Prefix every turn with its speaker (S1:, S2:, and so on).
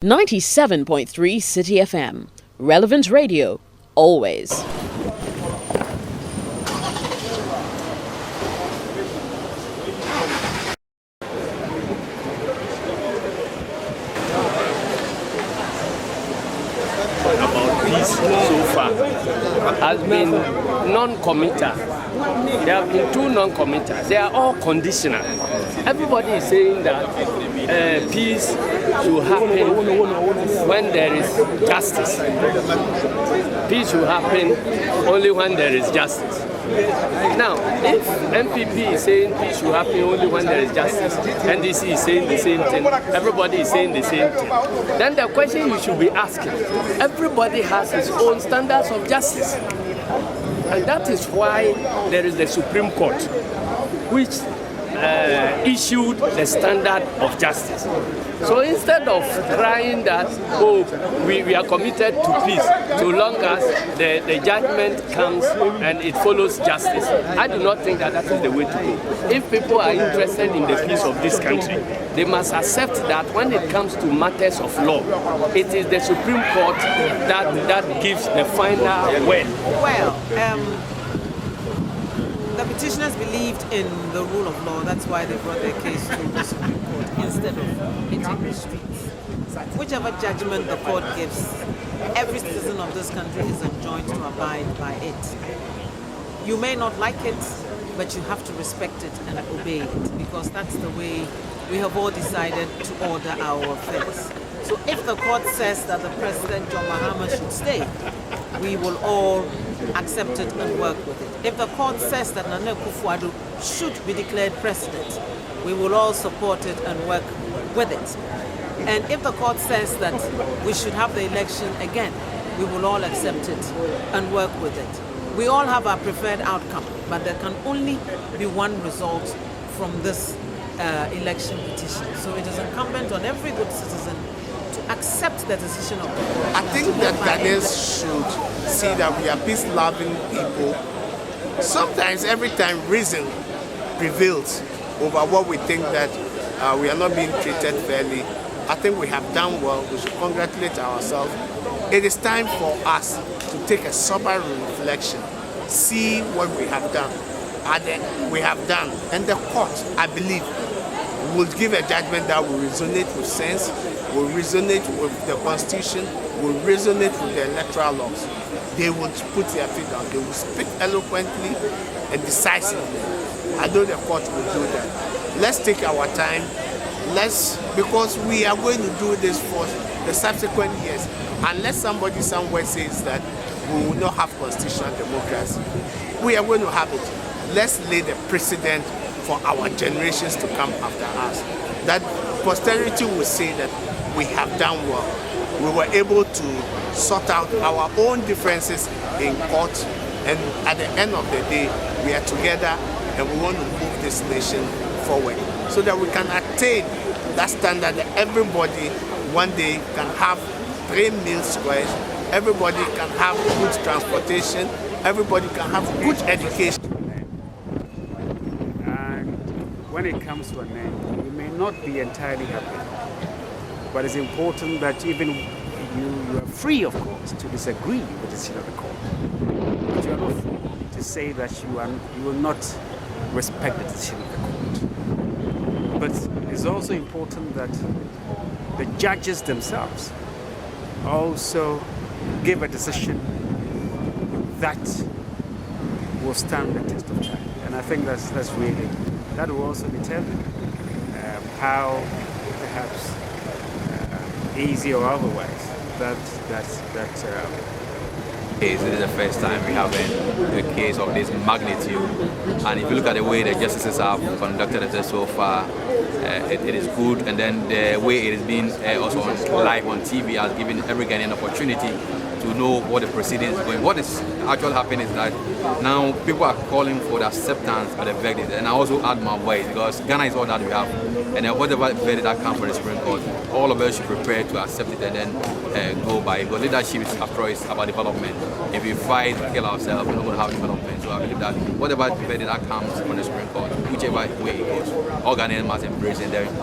S1: 97.3 Citi FM. Relevant radio, always.
S2: About peace so far has been non-committal. There have been two non-committals. They are all conditional. Everybody is saying that peace should happen when there is justice. Peace should happen only when there is justice. Now, if MPP is saying peace should happen only when there is justice, NDC is saying the same thing, everybody is saying the same thing, then the question you should be asking, everybody has his own standards of justice. And that is why there is the Supreme Court, which issued the standard of justice. So instead of crying that, oh, we are committed to peace, so long as the judgment comes and it follows justice, I do not think that that is the way to go. If people are interested in the peace of this country, they must accept that when it comes to matters of law, it is the Supreme Court that gives the final word.
S3: Well, the petitioners believed in the rule of law. That's why they brought their case to the Supreme Court instead of hitting the streets. Whichever judgment the court gives, every citizen of this country is enjoined to abide by it. You may not like it, but you have to respect it and obey it, because that's the way we have all decided to order our affairs. So if the court says that the President John Mahama should stay, we will all accept it and work with it. If the court says that Nana Akufo-Addo should be declared president, we will all support it and work with it. And if the court says that we should have the election again, we will all accept it and work with it. We all have our preferred outcome, but there can only be one result from this election petition. So it is incumbent on every good citizen to accept the decision of the court.
S4: I think that Ghanaians should see that we are peace-loving people. Sometimes, every time reason prevails over what we think that we are not being treated fairly, I think we have done well. We should congratulate ourselves. It is time for us to take a sober reflection, see what we have done. And the court, I believe, will give a judgment that will resonate with sense, will resonate with the Constitution, will resonate with the electoral laws. They will put their feet down. They will speak eloquently and decisively. I know the court will do that. Let's take our time. Because we are going to do this for the subsequent years. Unless somebody somewhere says that we will not have constitutional democracy, we are going to have it. Let's lay the precedent for our generations to come after us. That posterity will say that we have done well. We were able to sort out our own differences in court, and at the end of the day, we are together and we want to move this nation forward so that we can attain that standard that everybody one day can have 3 meal squares, everybody can have good transportation, everybody can have good education.
S5: And when it comes to an end, you may not be entirely happy. But it's important that even you are free, of course, to disagree with the decision of the court. But you are not free to say that you will not respect the decision of the court. But it's also important that the judges themselves also give a decision that will stand the test of time. And I think that will also determine how perhaps easy or otherwise
S6: This is the first time we have a case of this magnitude, and if you look at the way the justices have conducted it so far, it is good. And then the way it is being also live on TV has given every Ghanaian opportunity to know what the proceedings is going. What is actually happening is that now people are calling for the acceptance of the verdict, and I also add my voice because Ghana is all that we have, and then whatever verdict that comes from the Supreme Court, all of us should prepare to accept it and then go by it. Because leadership, after all, is about development. If we fight, kill ourselves, we're not going to have development. So I believe that whatever verdict that comes from the Supreme Court, whichever way it goes, all Ghanaians must embrace it.